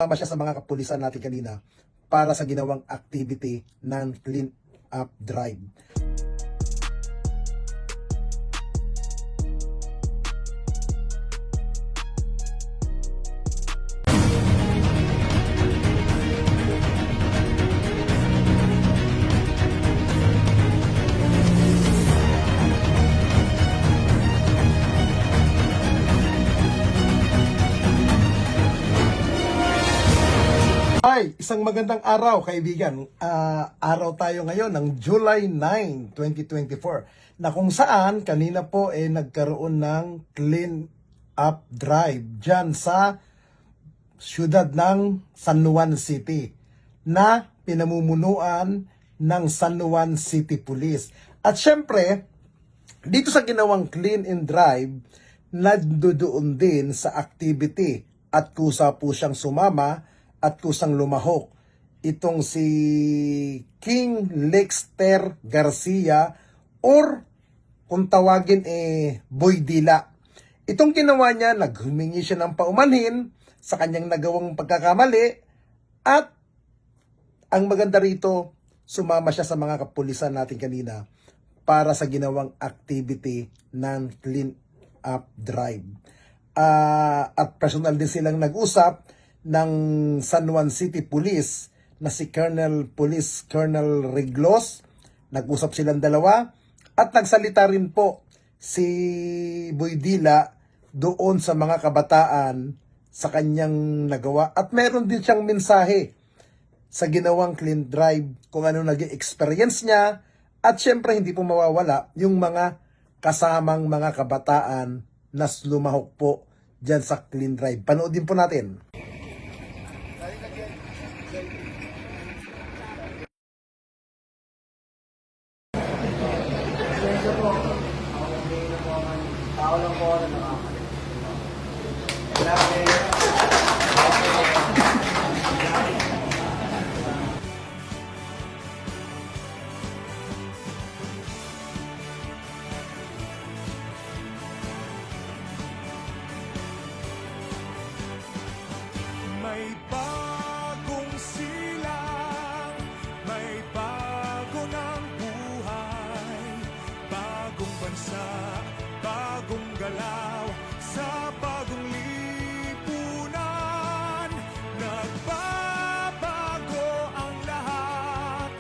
Tama siya sa mga kapulisan natin kanina para sa ginawang activity ng clean up drive. Hi! Isang magandang araw, kaibigan. Araw tayo ngayon ng July 9, 2024 na kung saan kanina po nagkaroon ng clean up drive dyan sa siyudad ng San Juan City na pinamumunuan ng San Juan City Police. At syempre, dito sa ginawang clean and drive, nagdoon din sa activity at kusa po siyang sumama at kusang lumahok itong si King Lexter Garcia or kung tawagin Boy Dila. Itong ginawa niya, naghumingi siya ng paumanhin sa kanyang nagawang pagkakamali at ang maganda rito, sumama siya sa mga kapulisan natin kanina para sa ginawang activity ng clean up drive. At personal din silang nag-usap ng San Juan City Police na si Colonel Reglos. Nag-usap silang dalawa at nagsalita rin po si Boy Dila doon sa mga kabataan sa kanyang nagawa at meron din siyang mensahe sa ginawang clean drive kung ano naging experience niya at syempre hindi po mawawala yung mga kasamang mga kabataan na lumahok po dyan sa clean drive. Panoodin po natin. Tao lang po na nakakalit. May bagong silang, may bago ng buhay, bagong bansa, bagong galaw, sa bagong lipunan. Nagbabago ang lahat,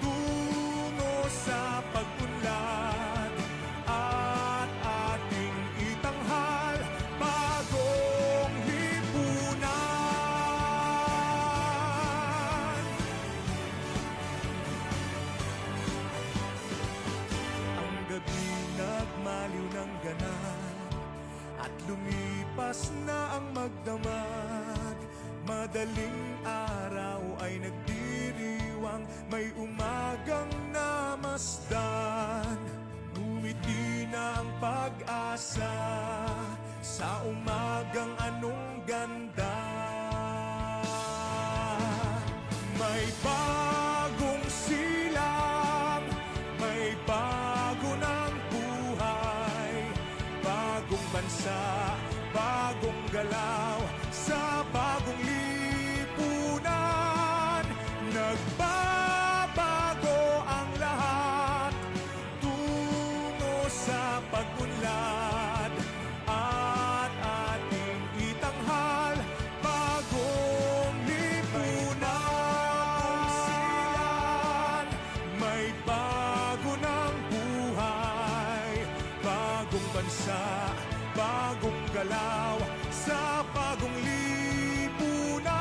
tungo sa pag-unlad, at ating itanghal, bagong lipunan. Ang gabi nagmaliw ng ganap at lumipas na ang magdamag. Madaling araw ay nagdiriwang, may umagang namasdan. Ngumiti na ang pag-asa sa umagang anong ganda. May bagong silang, may bago ng buhay, bagong bansa, bagong galaw, sa bagong lipunan. Nagbabago ang lahat, tungo sa pag-unlad, at ating itanghal, bagong lipunan. Silan, may bago ng buhay, bagong bansa, bagong galaw, sa bagong lipunan.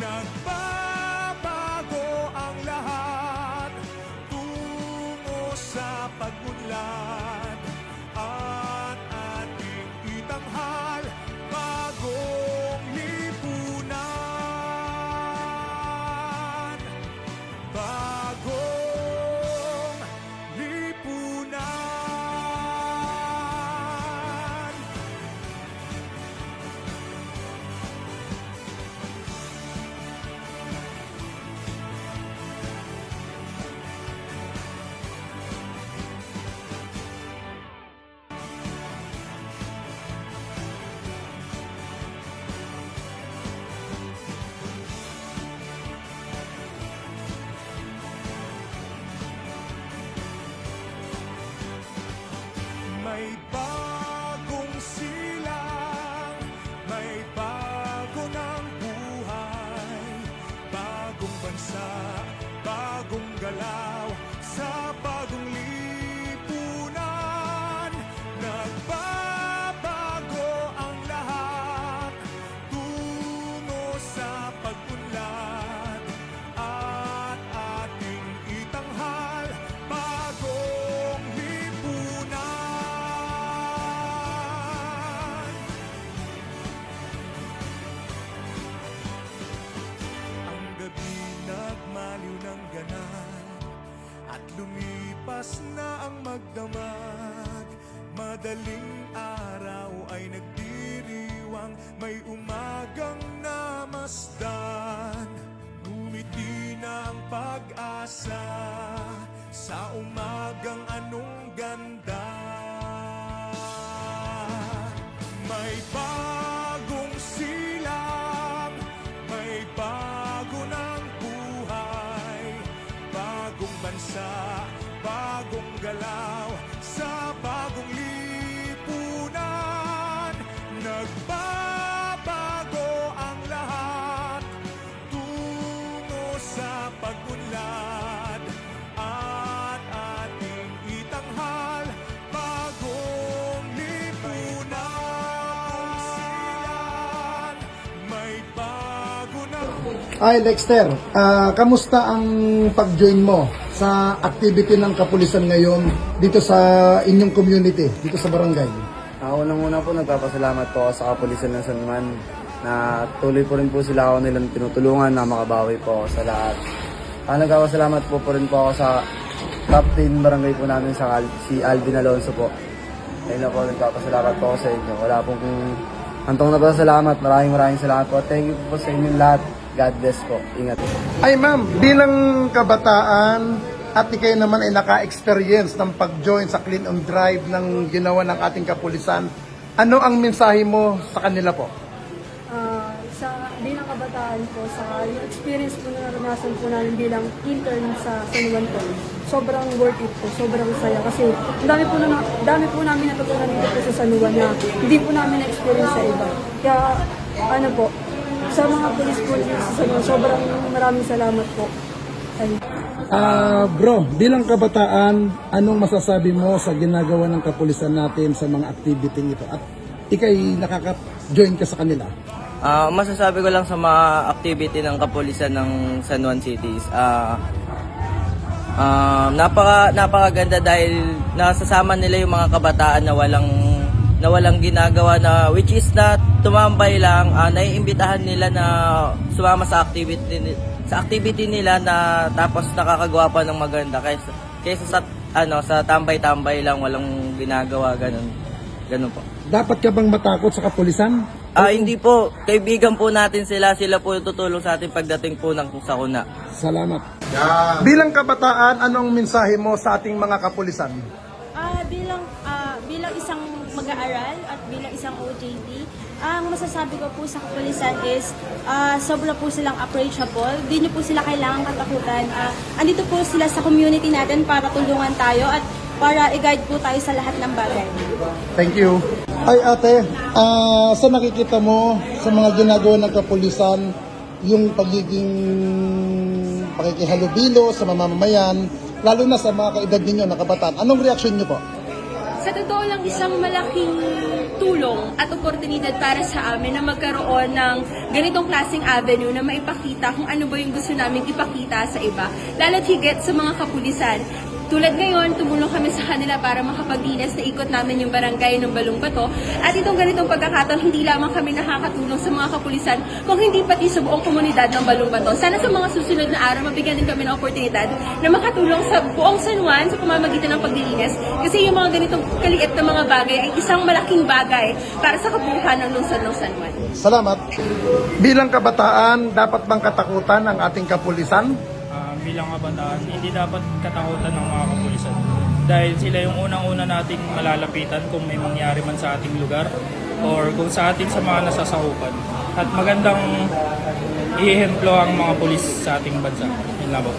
Nagbabago ang lahat, tungo sa pag-unlad, at ating itanghal, bagong lipunan. Bagong lipunan. madaling araw ay nagdiriwang, may umagang namasdan. Ngunit di na ang pag-asa sa umagang anong ganda. May bagong silang, may bago ng buhay, bagong bansa, bagong galaw, sa bagong lipunan. Nagbabago ang lahat, tungo sa pag-unlad, at ating itanghal, bagong lipunan. Silan, may bago na. Ay, Dexter, kamusta ang pag-join mo sa activity ng kapulisan ngayon dito sa inyong community, dito sa barangay? Unang-una po, nagpapasalamat po ako sa kapulisan ng San Juan na tuloy po rin po sila ako nilang tinutulungan na makabawi po ako sa lahat. Nagpapasalamat po rin po ako sa captain barangay po namin, si Alvin Alonso po. Ayun na po, nagpapasalamat po ako sa inyo. Wala pong hantong na po salamat. Maraming salamat po. Thank you po sa inyong lahat. God bless po. Ingat. Ay ma'am, bilang kabataan at ikaw naman ay naka-experience ng pag-join sa Clean on Drive ng ginawa ng ating kapulisan, ano ang mensahe mo sa kanila po? Sa bilang kabataan po, sa yung experience po na naranasan po namin bilang intern sa San Juan po, sobrang worth it po, sobrang saya. Kasi dami po namin natutunan dito po sa San Juan na hindi po namin na-experience sa iba. Kaya ano po, sa mga police po dito sa San Juan, sobrang maraming salamat po. Ay. Bro, bilang kabataan, anong masasabi mo sa ginagawa ng kapulisan natin sa mga activity ito? At ikay nakaka-join ka sa kanila? Masasabi ko lang sa mga activity ng kapulisan ng San Juan City is napakaganda dahil nasasama nila yung mga kabataan na walang ginagawa, na which is na tumambay lang, naiimbitahan nila na sumama sa activity nila, na tapos nakakagawa pa ng maganda kaysa sa tambay-tambay lang, walang ginagawa, ganun po. Dapat ka bang matakot sa kapulisan? Hindi po, kaibigan po natin sila po yung tutulong sa atin pagdating po ng sakuna. Salamat. Bilang kabataan, anong mensahe mo sa ating mga kapulisan? Bilang isang mag-aaral at bilang isang OJT, ang masasabi ko po sa kapulisan is sobra po silang approachable. Di nyo po sila kailangan katakutan. Andito po sila sa community natin para tulungan tayo at para i-guide po tayo sa lahat ng bagay. Thank you. Ay ate, sa nakikita mo sa mga ginagawa ng kapulisan, yung pagiging pakikihalubilo sa mamamayan, lalo na sa mga kaedad ninyo na kabataan, anong reaksyon niyo po? Sa totoo lang, isang malaking tulong at oportunidad para sa amin na magkaroon ng ganitong klaseng avenue na maipakita kung ano ba yung gusto namin ipakita sa iba. Lalo't higit sa mga kapulisan. Tulad ngayon, tumulong kami sa kanila para makapaglinis na ikot namin yung barangay ng Balong-Bato. At itong ganitong pagkakataon, hindi lamang kami nakakatulong sa mga kapulisan, kung hindi pati sa buong komunidad ng Balong-Bato. Sana sa mga susunod na araw, mabigyan din kami ng oportunidad na makatulong sa buong San Juan sa pamamagitan ng paglilinis. Kasi yung mga ganitong kaliit na mga bagay ay isang malaking bagay para sa kabuuan ng lungsod ng San Juan. Salamat. Bilang kabataan, dapat bang katakutan ang ating kapulisan? Bilang kabataan, hindi dapat katakutan ng mga kapulisan. Dahil sila yung unang-una nating malalapitan kung may mangyari man sa ating lugar or kung sa ating sa mga nasasakupan. At magandang ihemplo ang mga pulis sa ating bansa. Yun lang po.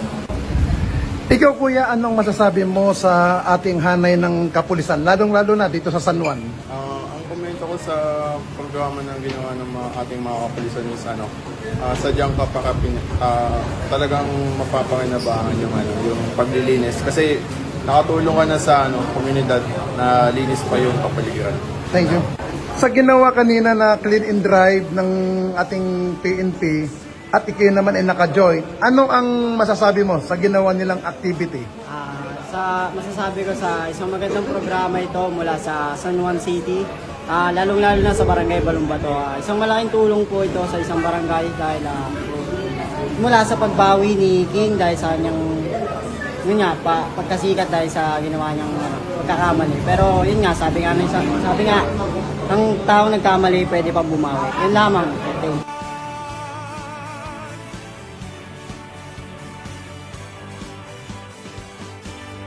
Ikaw kuya, anong masasabi mo sa ating hanay ng kapulisan, lalong-lalo na dito sa San Juan? Ang komento ko sa programa ng ginawa ng ating mga kapulisan is sadyang talagang mapapakinabangan yung paglilinis kasi nakatulong ka na sa komunidad na linis pa yung kapaligiran. Thank you. Sa ginawa kanina na clean and drive ng ating PNP at ikaw naman ay naka-join, ano ang masasabi mo sa ginawa nilang activity? Masasabi ko sa isang magandang programa ito mula sa San Juan City, lalong-lalo na sa Barangay Balong-Bato. Isang malaking tulong po ito sa isang barangay dahil mula sa pagbawi ni King dahil sa kanyang pagkasikat dahil sa ginawa niyang pagkakamali. Pero yun nga, sabi nga, ng tao nagkamali, pwede pa bumawi. Yun lamang. Thank you.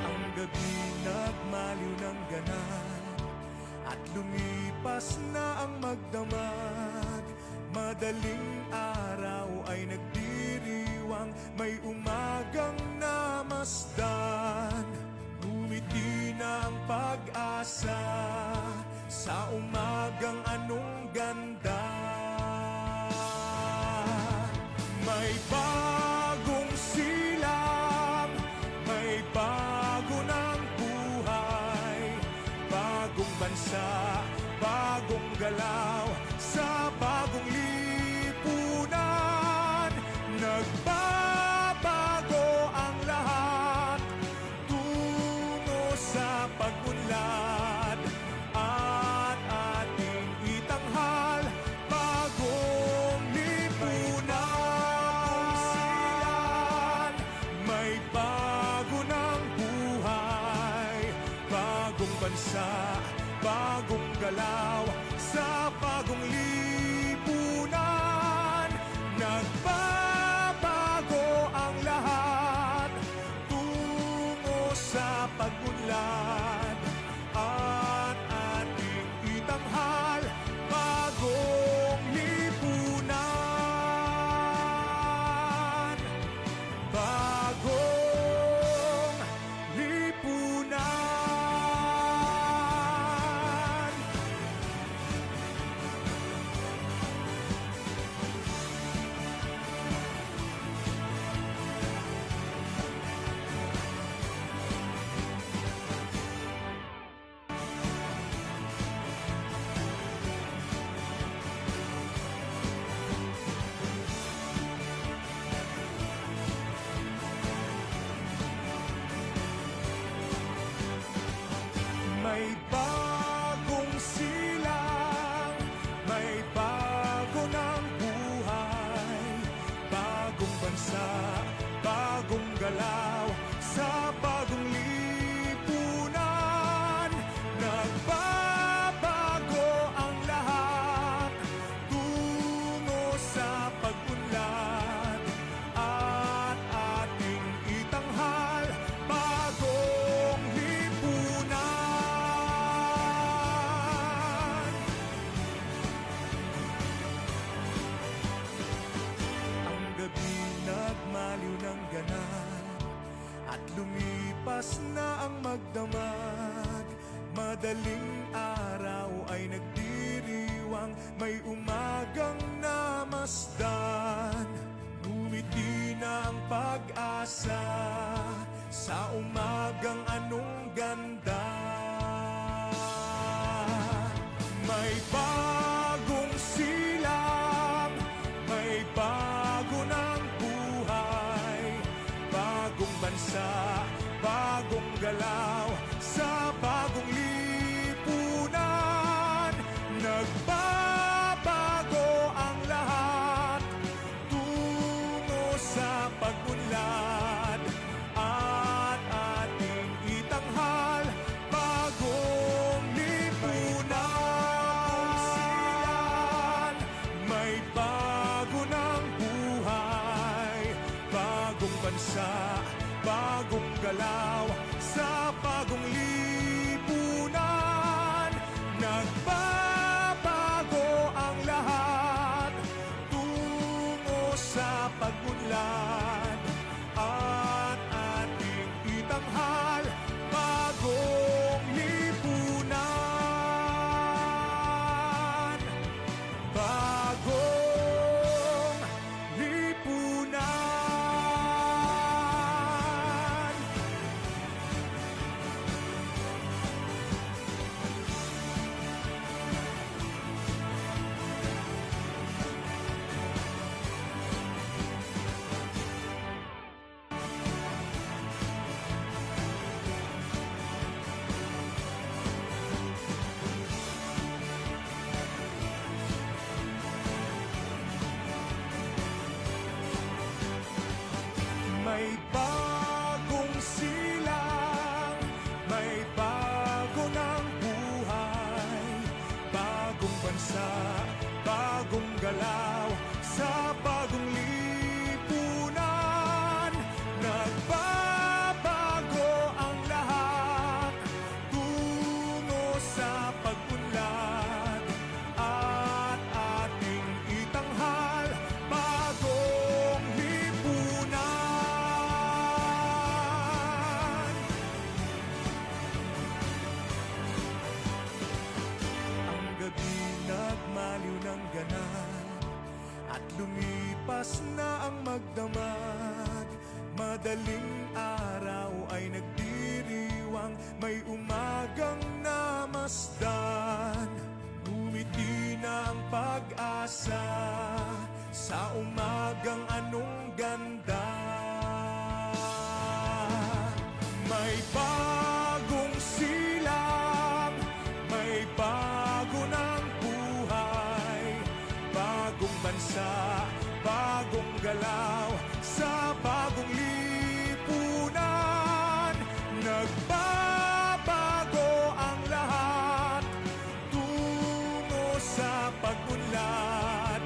Ang gabi nagmaliw ng ganap at lumipas na ang magdamag. Madaling araw ay nagdiriwang, may umagang namasdan. Ngumiti na ang pag-asa sa umagang anong ganda. May bagong silang, may bago ng buhay, bagong bansa, bagong galaw, sa bagong lipunan. Nagbabago ang lahat, tungo sa pag-unlad, at ating itanghal, bagong lipunan. May bago ng buhay, bagong bansa, bagong galaw, sa bagong lipunan. Nagbabago ang lahat, tungo sa pag-unlad, at ating itanghal, bagong lipunan. Bagong lipunan. May bagong silang, may bago ng buhay, bagong bansa, bagong galaw, sa bagong lipunan. Nagbabago ang lahat, tungo sa pag-unlad, at ating itanghal, bagong lipunan. Ang gabi nagmaliw ng ganap at lumipas na ang magdamag. Madaling araw ay nagdiriwang, may umagang namasdan. Ngumiti na ang pag-asa sa umagang anong ganda. May bagong silang, may bago ng buhay, bagong bansa, bagong galaw, sa bagong lipunan. Nagbabago ang lahat, tungo sa pag-unlad, at ating itanghal, bagong lipunan. May bago ng buhay, bagong bansa, bagong galaw, sa bagong lipunan. Nagbabago ang lahat, tungo sa pag-unlad, at ating itanghal, bagong lipunan. Bagong lipunan. Lumipas na ang magdamag, madaling araw ay nagdiriwang, may umagang namasdan. Ngumiti na ang pag-asa sa umagang anong ganda. May bagong silang, may bago ng buhay, bagong bansa, bagong galaw, sa bagong lipunan. Nagbabago ang lahat tungo sa pag-unlad,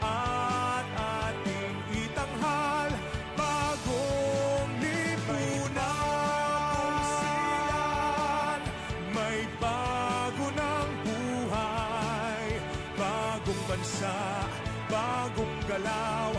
at ating itanghal bagong lipunan. May bago ng buhay, bagong bansa, bagong galaw,